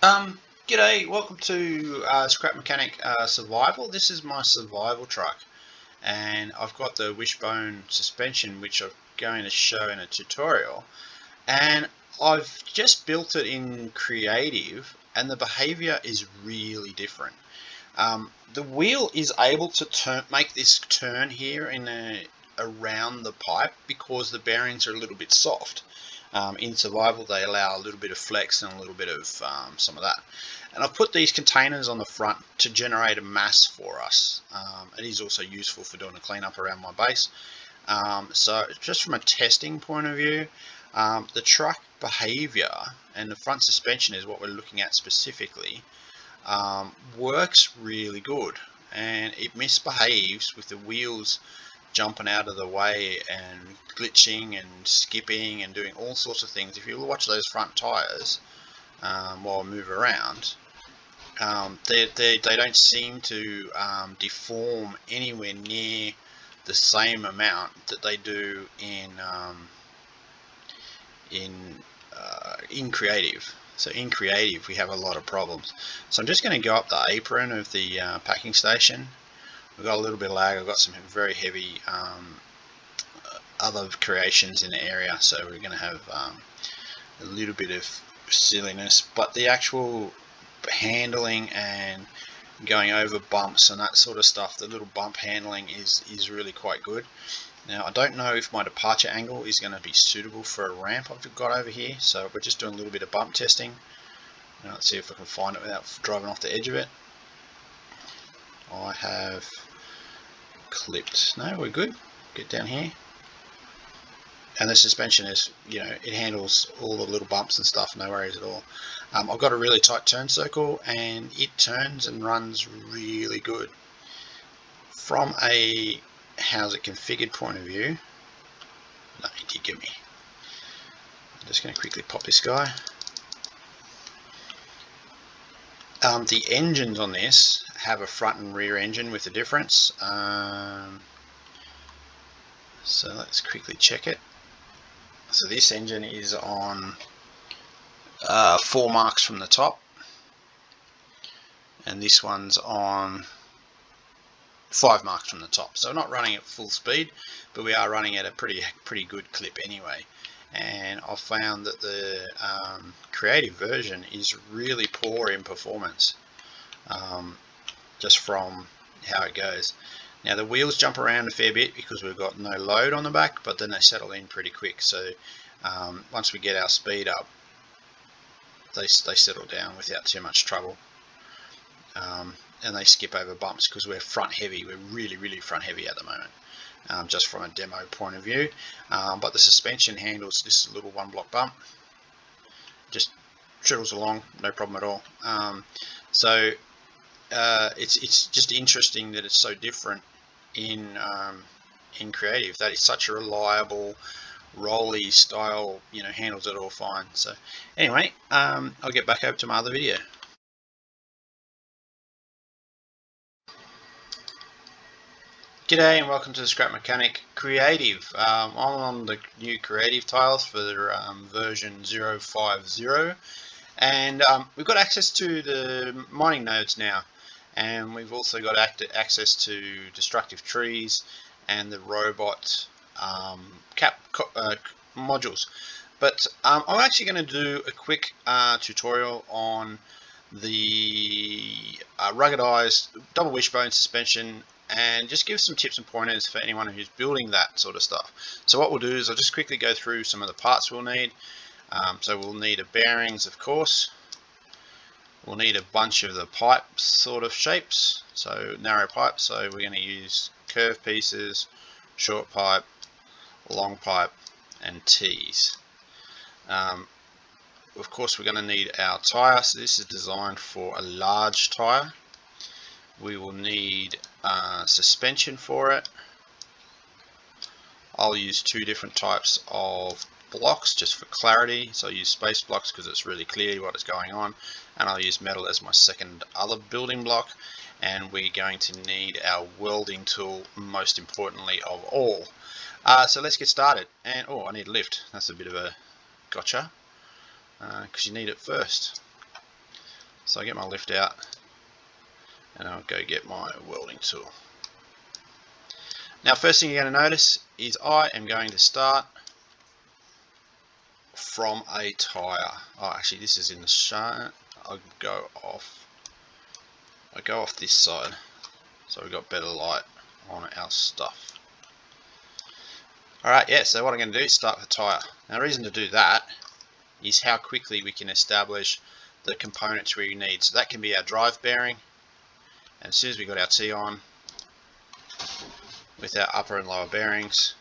G'day, welcome to Scrap Mechanic Survival. This is my survival truck, and I've got the wishbone suspension, which I'm going to show in a tutorial. And I've just built it in creative, and the behavior is really different. The wheel is able to make this turn here around the pipe because the bearings are a little bit soft. In survival, they allow a little bit of flex and a little bit of some of that. And I've put these containers on the front to generate a mass for us. It is also useful for doing a cleanup around my base. So just from a testing point of view, the truck behavior and the front suspension is what we're looking at specifically. Works really good, and it misbehaves with the wheels jumping out of the way and glitching and skipping and doing all sorts of things. If you watch those front tires while I move around, they don't seem to deform anywhere near the same amount that they do in creative. So in creative we have a lot of problems. So I'm just going to go up the apron of the packing station. We've got a little bit of lag. I've got some very heavy other creations in the area, so we're going to have a little bit of silliness, but the actual handling and going over bumps and that sort of stuff, the little bump handling is really quite good. Now I don't know if my departure angle is going to be suitable for a ramp I've got over here, so we're just doing a little bit of bump testing. Now let's see if I can find it without driving off the edge of it. I have clipped. No, we're good. Get down here. And the suspension is, it handles all the little bumps and stuff, no worries at all. I've got a really tight turn circle and it turns and runs really good. From a how's it configured point of view, no, it did get me. I'm just going to quickly pop this guy. The engines on this have a front and rear engine with a difference. So let's quickly check it. So this engine is on 4 marks from the top, and this one's on 5 marks from the top. So we're not running at full speed, but we are running at a pretty good clip anyway. And I've found that the creative version is really poor in performance, just from how it goes. Now the wheels jump around a fair bit because we've got no load on the back, but then they settle in pretty quick. So once we get our speed up, they settle down without too much trouble. And they skip over bumps because we're front heavy. We're really front heavy at the moment, just from a demo point of view. But the suspension handles this little 1 block bump, just trickles along, no problem at all. So it's just interesting that it's so different in creative. That is such a reliable rolly style, handles it all fine. So anyway, I'll get back over to my other video. G'day and welcome to the Scrap Mechanic Creative. I'm on the new creative tiles for the version 050, and we've got access to the mining nodes now, and we've also got access to destructive trees and the robot modules. But I'm actually going to do a quick tutorial on the ruggedized double wishbone suspension, and just give some tips and pointers for anyone who's building that sort of stuff. So what we'll do is I'll just quickly go through some of the parts we'll need. So we'll need bearings, of course. We'll need a bunch of the pipe sort of shapes, so narrow pipe. So we're going to use curved pieces, short pipe, long pipe, and T's. Of course, we're going to need our tire. So this is designed for a large tire. We will need suspension for it. I'll use 2 different types of blocks just for clarity. So I'll use space blocks because it's really clear what is going on, and I'll use metal as my second other building block. And we're going to need our welding tool, most importantly of all. So let's get started. And I need a lift. That's a bit of a gotcha, because you need it first. So I get my lift out and I'll go get my welding tool. Now first thing you're going to notice is I am going to start from a tyre. Oh, actually this is in the shaft. I go off this side so we've got better light on our stuff. Alright, yeah, so what I'm going to do is start with the tyre. Now the reason to do that is how quickly we can establish the components we need. So that can be our drive bearing, and as soon as we got our T on with our upper and lower bearings,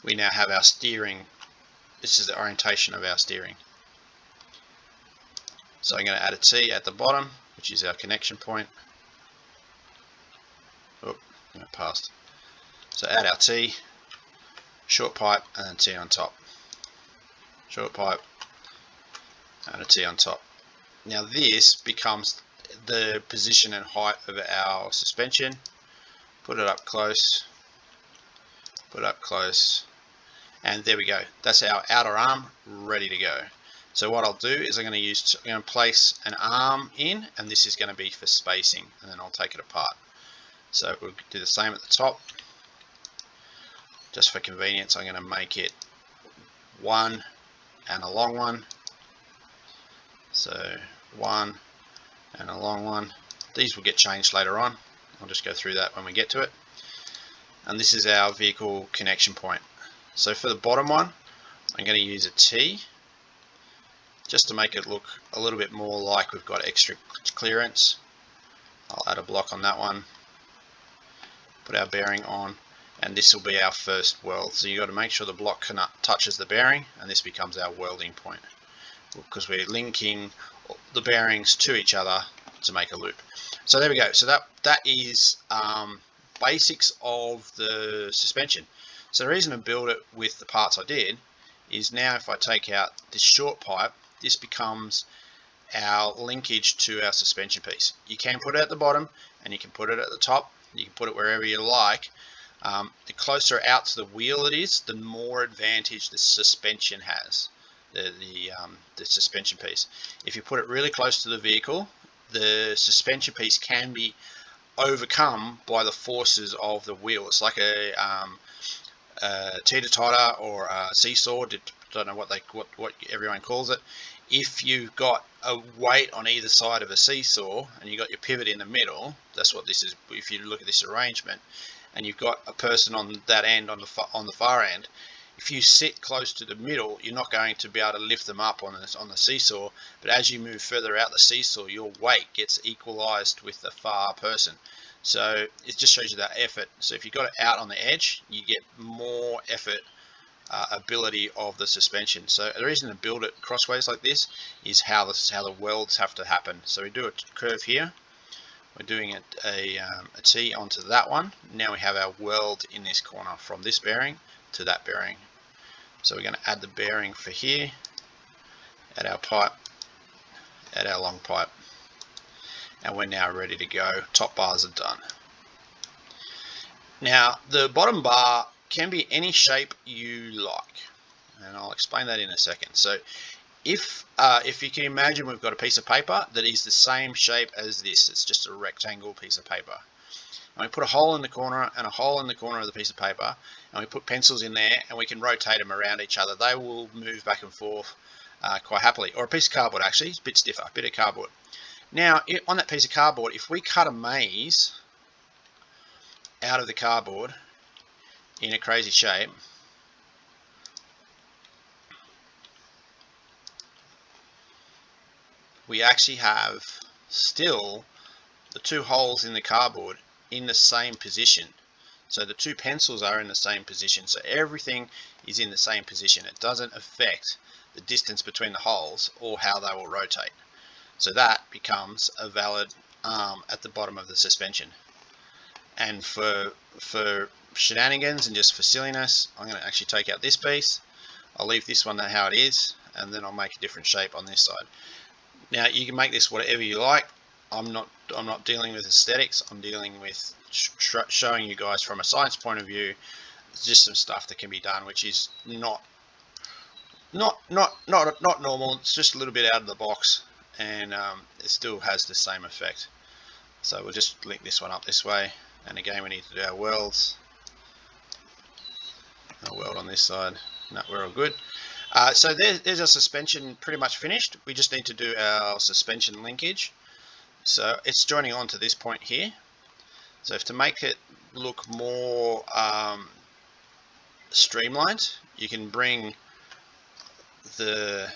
we now have our steering. This is the orientation of our steering. So I'm going to add a T at the bottom, which is our connection point. Oh, I passed. So add our T, short pipe, and then T on top. Short pipe, and a T on top. Now this becomes the position and height of our suspension. Put it up close, put it up close, and there we go. That's our outer arm ready to go. So what I'll do is I'm going to place an arm in, and this is going to be for spacing, and then I'll take it apart. So we'll do the same at the top. Just for convenience, I'm going to make it one and a long one. So one and a long one. These will get changed later on. I'll just go through that when we get to it. And this is our vehicle connection point. So for the bottom one, I'm going to use a T just to make it look a little bit more like we've got extra clearance. I'll add a block on that one, put our bearing on, and this will be our first weld. So you've got to make sure the block touches the bearing, and this becomes our welding point, because we're linking the bearings to each other to make a loop. So there we go. So that is basics of the suspension. So the reason to build it with the parts I did is now if I take out this short pipe, this becomes our linkage to our suspension piece. You can put it at the bottom and you can put it at the top. You can put it wherever you like. The closer out to the wheel it is, the more advantage the suspension has. The suspension piece. If you put it really close to the vehicle, the suspension piece can be overcome by the forces of the wheel. It's like a teeter-totter or a seesaw. Don't know what everyone calls it. If you've got a weight on either side of a seesaw and you've got your pivot in the middle, that's what this is. If you look at this arrangement, and you've got a person on that end, on the far end, if you sit close to the middle, you're not going to be able to lift them up on the seesaw, but as you move further out the seesaw, your weight gets equalized with the far person. So it just shows you that effort. So if you've got it out on the edge, you get more effort ability of the suspension. So the reason to build it crossways like this is how the welds have to happen. So we do a curve here. We're doing a T onto that one. Now we have our weld in this corner from this bearing to that bearing. So we're going to add the bearing for here, add our pipe, add our long pipe, and we're now ready to go. Top bars are done. Now the bottom bar can be any shape you like, and I'll explain that in a second. So if you can imagine, we've got a piece of paper that is the same shape as this. It's just a rectangle piece of paper. And we put a hole in the corner and a hole in the corner of the piece of paper, and we put pencils in there, and we can rotate them around each other. They will move back and forth quite happily. Or a piece of cardboard, actually, it's a bit stiffer, a bit of cardboard. Now on that piece of cardboard, if we cut a maze out of the cardboard in a crazy shape, we actually have still the two holes in the cardboard in the same position. So the two pencils are in the same position. So everything is in the same position. It doesn't affect the distance between the holes or how they will rotate. So that becomes a valid arm at the bottom of the suspension. And for shenanigans and just for silliness, I'm going to actually take out this piece. I'll leave this one how it is, and then I'll make a different shape on this side. Now you can make this whatever you like. I'm not dealing with aesthetics. I'm dealing with showing you guys from a science point of view. It's just some stuff that can be done, which is not normal. It's just a little bit out of the box, and it still has the same effect. So we'll just link this one up this way, and again we need to do our welds. A weld on this side. No, we're all good. So there's our suspension pretty much finished. We just need to do our suspension linkage. So it's joining on to this point here. So if to make it look more streamlined, you can bring the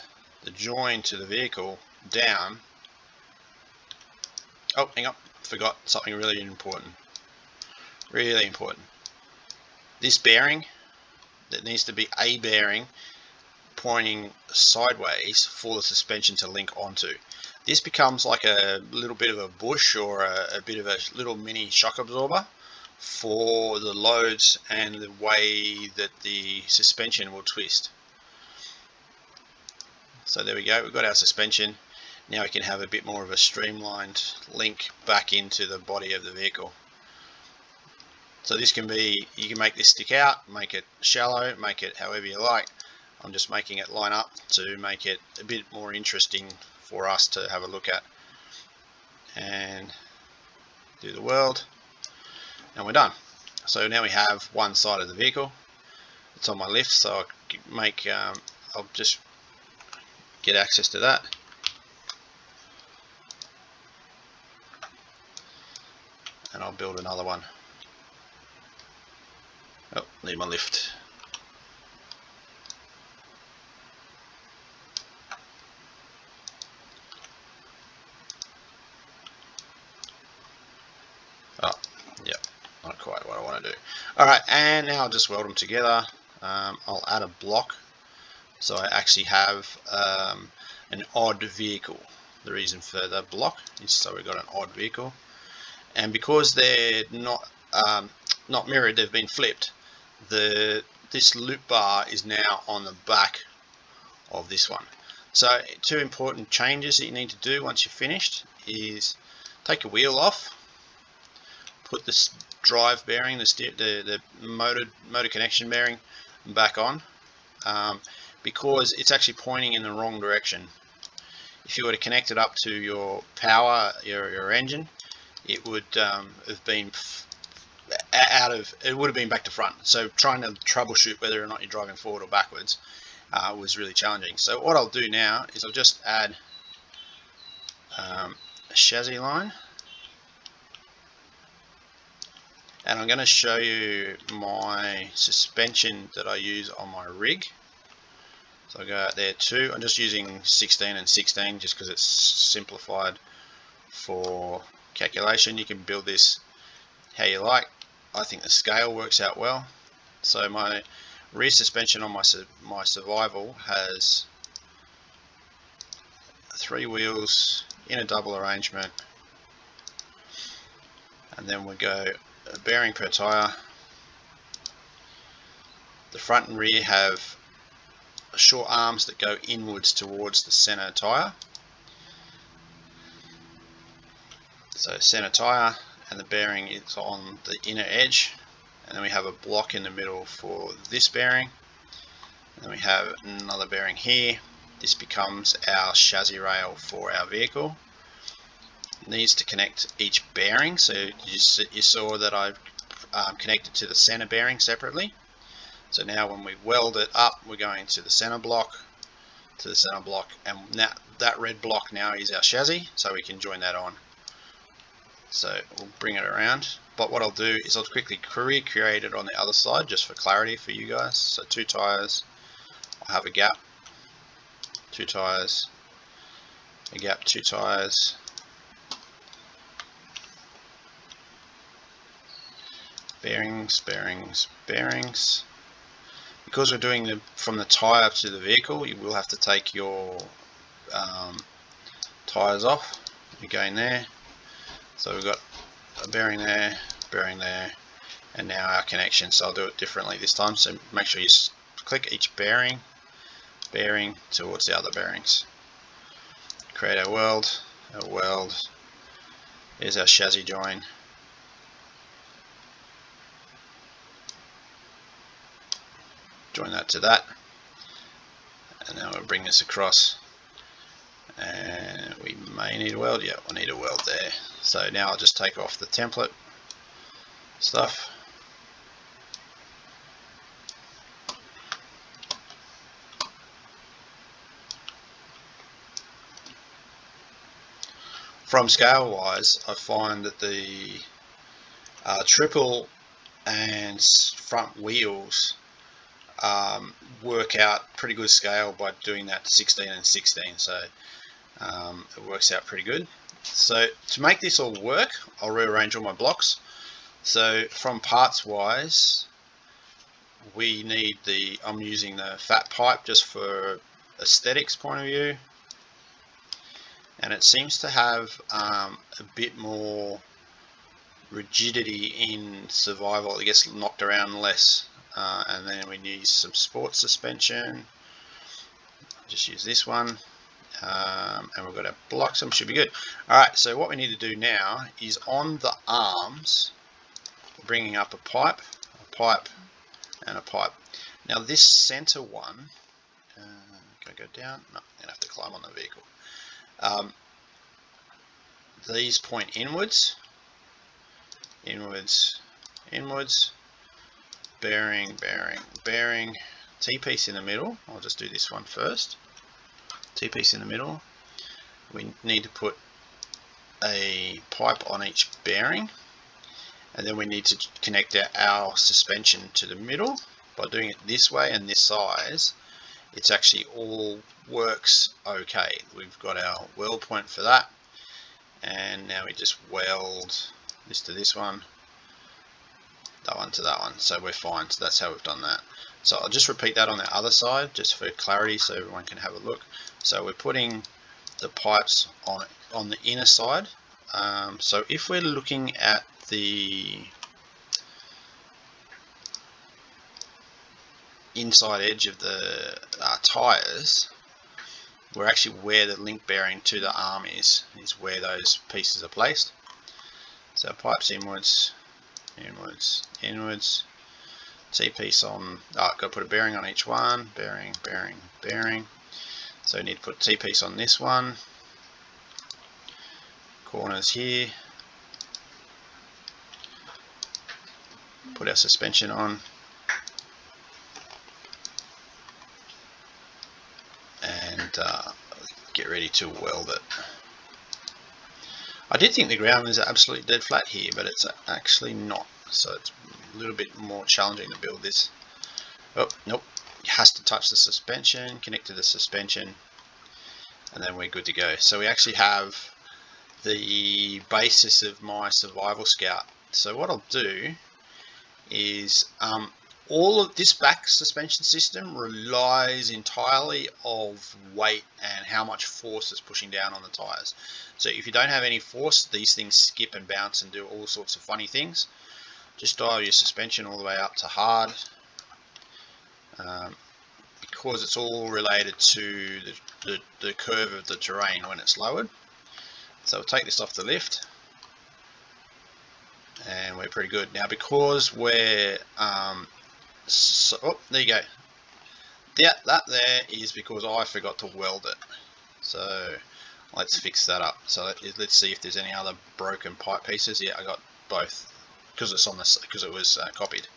join to the vehicle down. Oh, hang on, forgot something really important. Really important. This bearing, that needs to be a bearing pointing sideways for the suspension to link onto. This becomes like a little bit of a bush or a bit of a little mini shock absorber for the loads and the way that the suspension will twist. So there we go, we've got our suspension. Now we can have a bit more of a streamlined link back into the body of the vehicle. So this can be, you can make this stick out, make it shallow, make it however you like. I'm just making it line up to make it a bit more interesting for us to have a look at. And do the weld, and we're done. So now we have one side of the vehicle. It's on my lift, so I can make, I'll just get access to that. And I'll build another one. Oh, need my lift. Oh, yeah, not quite what I want to do. Alright, and now I'll just weld them together. I'll add a block, so I actually have an odd vehicle. The reason for the block is so we've got an odd vehicle, and because they're not mirrored, they've been flipped. This loop bar is now on the back of this one. So two important changes that you need to do once you're finished is take a wheel off, put this drive bearing, the motor connection bearing back on, because it's actually pointing in the wrong direction. If you were to connect it up to your power, your engine, it would have been it would have been back to front. So trying to troubleshoot whether or not you're driving forward or backwards was really challenging. So what I'll do now is I'll just add a chassis line, and I'm going to show you my suspension that I use on my rig. So I'll go out there too. I'm just using 16 and 16 just because it's simplified for calculation. You can build this how you like. I think the scale works out well. So my rear suspension on my Survival has 3 wheels in a double arrangement, and then we go a bearing per tire. The front and rear have short arms that go inwards towards the center tire. So center tire, and the bearing is on the inner edge, and then we have a block in the middle for this bearing, and then we have another bearing here. This becomes our chassis rail for our vehicle. It needs to connect each bearing, so you saw that I've connected to the center bearing separately. So now when we weld it up, we're going to the center block, and now that red block now is our chassis, so we can join that on. So we'll bring it around, but what I'll do is I'll quickly recreate it on the other side just for clarity for you guys. So 2 tires, I'll have a gap, 2 tires, a gap, 2 tires, bearings, bearings, bearings. Because we're doing from the tire to the vehicle, you will have to take your tires off. You go in there. So we've got a bearing there, and now our connection. So I'll do it differently this time. So make sure you click each bearing towards the other bearings. Create a weld. Here's our chassis join. Join that to that, and now we'll bring this across, and we May need a weld. Yeah, I need a weld there. So now I'll just take off the template stuff. From scale wise, I find that the triple and front wheels work out pretty good scale by doing that 16 and 16, so it works out pretty good. So to make this all work, I'll rearrange all my blocks. So from parts wise, we need I'm using the fat pipe just for aesthetics point of view, and it seems to have a bit more rigidity in survival. It gets knocked around less. And then we need some sports suspension. Just use this one, and we've got our blocks. Them should be good. Alright, so what we need to do now is on the arms, bringing up a pipe, and a pipe. Now this center one, can I go down? No, I'm gonna have to climb on the vehicle. These point inwards, inwards, inwards. Bearing, bearing, bearing, T-piece in the middle. I'll just do this one first. T-piece in the middle. We need to put a pipe on each bearing, and then we need to connect our suspension to the middle. By doing it this way and this size, it's actually all works okay. We've got our weld point for that, and now we just weld this to this one, that one to that one, so we're fine. So that's how we've done that. So I'll just repeat that on the other side just for clarity so everyone can have a look. So we're putting the pipes on the inner side. So if we're looking at the inside edge of the tires, we're actually where the link bearing to the arm is where those pieces are placed. So pipes inwards, inwards, inwards, T-piece on, got to put a bearing on each one, bearing, bearing, bearing. So we need to put T-piece on this one, corners here, put our suspension on, and get ready to weld it. I did think the ground was absolutely dead flat here, but it's actually not, so it's a little bit more challenging to build this. Oh, nope, it has to touch the suspension, connect to the suspension, and then we're good to go. So we actually have the basis of my survival scout. So what I'll do is all of this back suspension system relies entirely of weight and how much force is pushing down on the tires. So if you don't have any force, these things skip and bounce and do all sorts of funny things. Just dial your suspension all the way up to hard, because it's all related to the curve of the terrain when it's lowered. So we'll take this off the lift, and we're pretty good. Now because we're oh, there you go. Yeah, that there is because I forgot to weld it. So let's fix that up. So let's see if there's any other broken pipe pieces. Yeah, I got both because it's on this, because it was copied.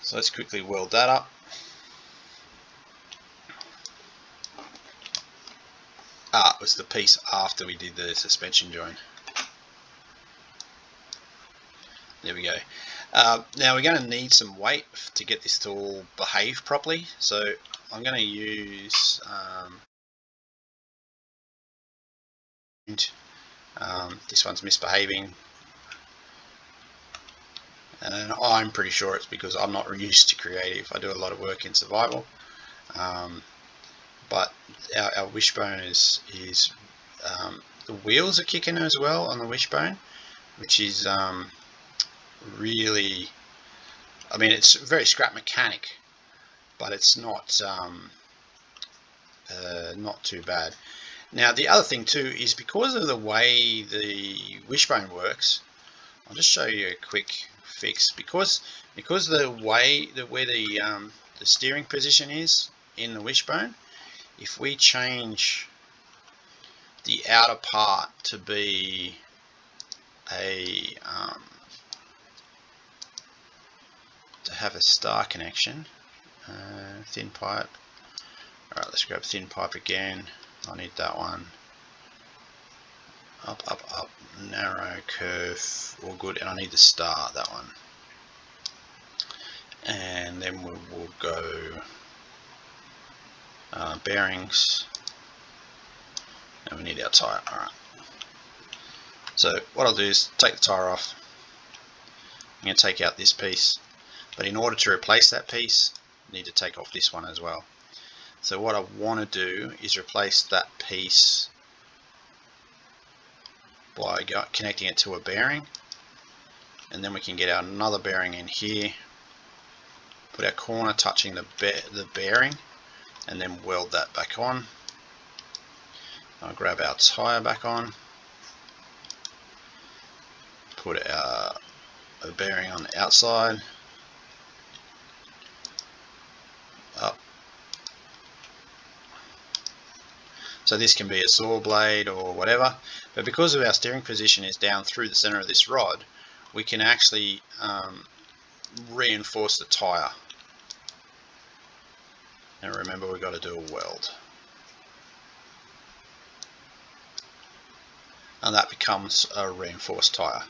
So let's quickly weld that up. It was the piece after we did the suspension join. There we go. Now we're going to need some weight to get this to all behave properly. So I'm going to use this one's misbehaving, and I'm pretty sure it's because I'm not used to creative. I do a lot of work in survival, but our wishbone is the wheels are kicking as well on the wishbone, which is really, I mean, it's very scrap mechanic, but it's not not too bad. Now the other thing too is because of the way the wishbone works, I'll just show you a quick fix. Because the way where the steering position is in the wishbone, if we change the outer part to be a to have a star connection. Thin pipe. Alright, let's grab thin pipe again. I need that one. Up, up, up, narrow, curve, all good, and I need the star, that one. And then we'll go bearings, and we need our tyre. Alright. So what I'll do is take the tyre off. I'm going to take out this piece, but in order to replace that piece, I need to take off this one as well. So what I want to do is replace that piece by connecting it to a bearing, and then we can get our another bearing in here, put our corner touching the bearing, and then weld that back on. I'll grab our tyre back on, put our bearing on the outside, up. So this can be a saw blade or whatever, but because of our steering position is down through the center of this rod, we can actually reinforce the tyre. And remember, we've got to do a weld. And that becomes a reinforced tyre.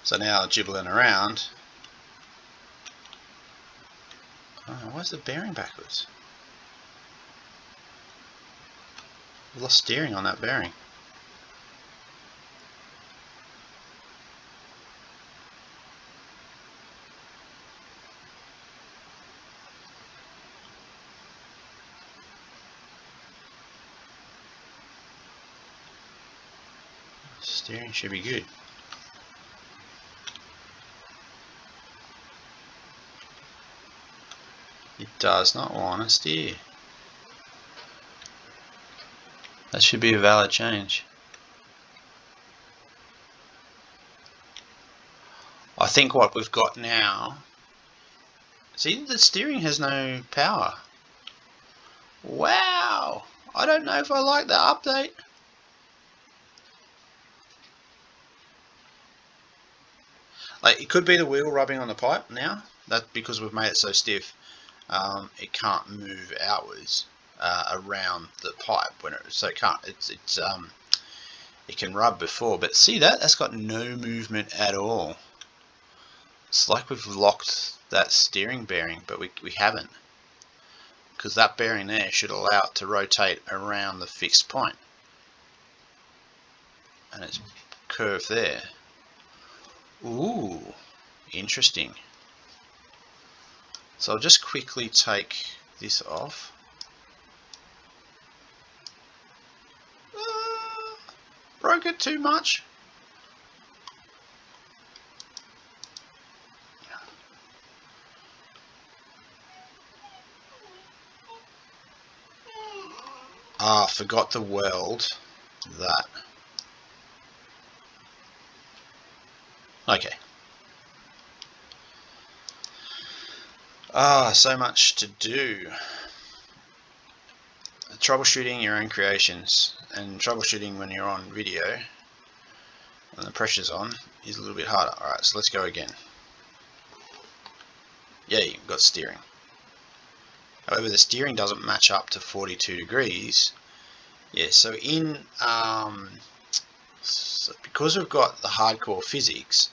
So now jibbling around. Oh, where's the bearing backwards? We lost steering on that bearing. Steering should be good. It does not want to steer. That should be a valid change. I think what we've got now, see, the steering has no power. Wow, I don't know if I like the update. Like, it could be the wheel rubbing on the pipe now, that because we've made it so stiff, it can't move outwards around the pipe when so it can't. It can rub before, but see that's got no movement at all. It's like we've locked that steering bearing, but we haven't, because that bearing there should allow it to rotate around the fixed point, and it's curved there. Ooh, interesting. So I'll just quickly take this off. Broke it too much. Ah, forgot to weld that. Okay. So much to do. Troubleshooting your own creations, and troubleshooting when you're on video and the pressure's on is a little bit harder. Alright, so let's go again. Yay, we've got steering. However, the steering doesn't match up to 42 degrees. Yeah, so in because we've got the hardcore physics,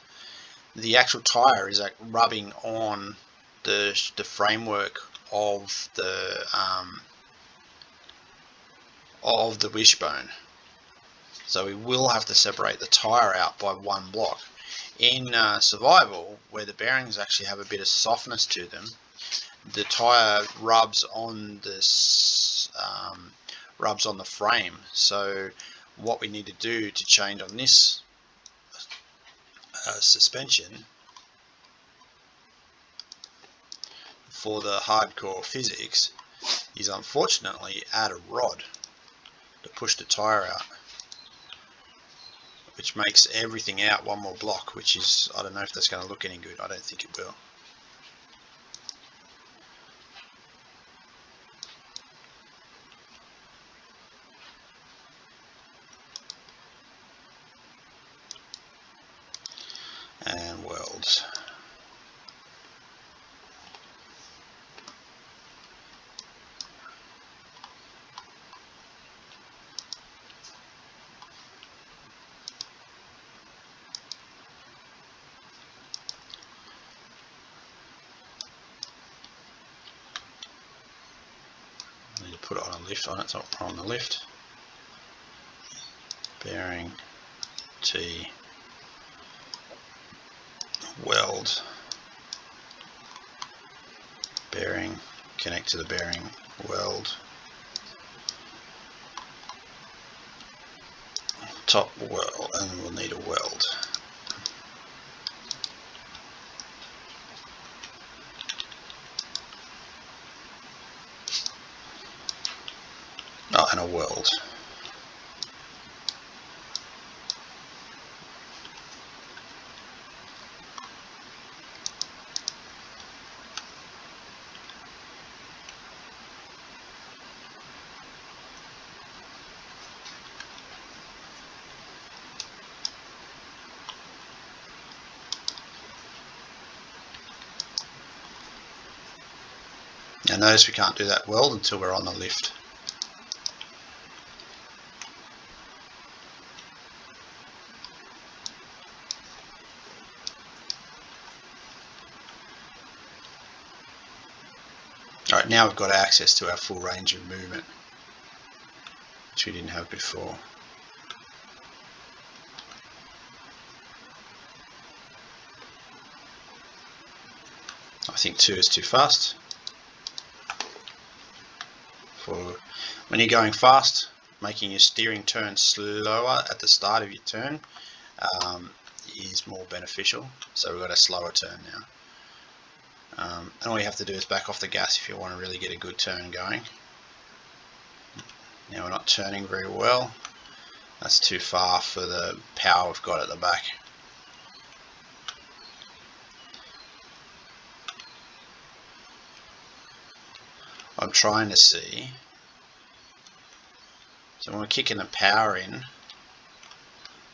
the actual tire is like rubbing on the framework of the wishbone. So we will have to separate the tire out by one block. In survival, where the bearings actually have a bit of softness to them, the tire rubs on this rubs on the frame. So what we need to do to change on this suspension for the hardcore physics is unfortunately add a rod to push the tire out, which makes everything out one more block, which is, I don't know if that's going to look any good. I don't think it will. welds. Need to put it on a lift on it, so on the lift. Bearing T weld, bearing, connect to the bearing, weld, top weld, and we'll need a weld. Oh, and a weld. Now notice we can't do that weld until we're on the lift. Alright, now we've got access to our full range of movement, which we didn't have before. I think 2 is too fast. When you're going fast, making your steering turn slower at the start of your turn is more beneficial. So we've got a slower turn now. And all you have to do is back off the gas if you want to really get a good turn going. Now we're not turning very well. That's too far for the power we've got at the back. I'm trying to see. So when we're kicking the power in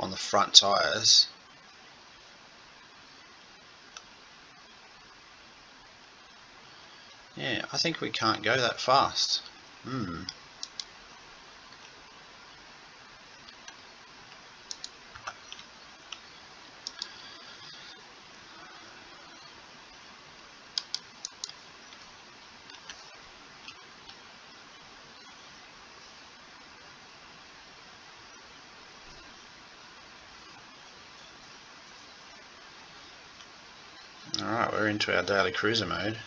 on the front tyres, yeah, I think we can't go that fast. Alright, we're into our daily cruiser mode.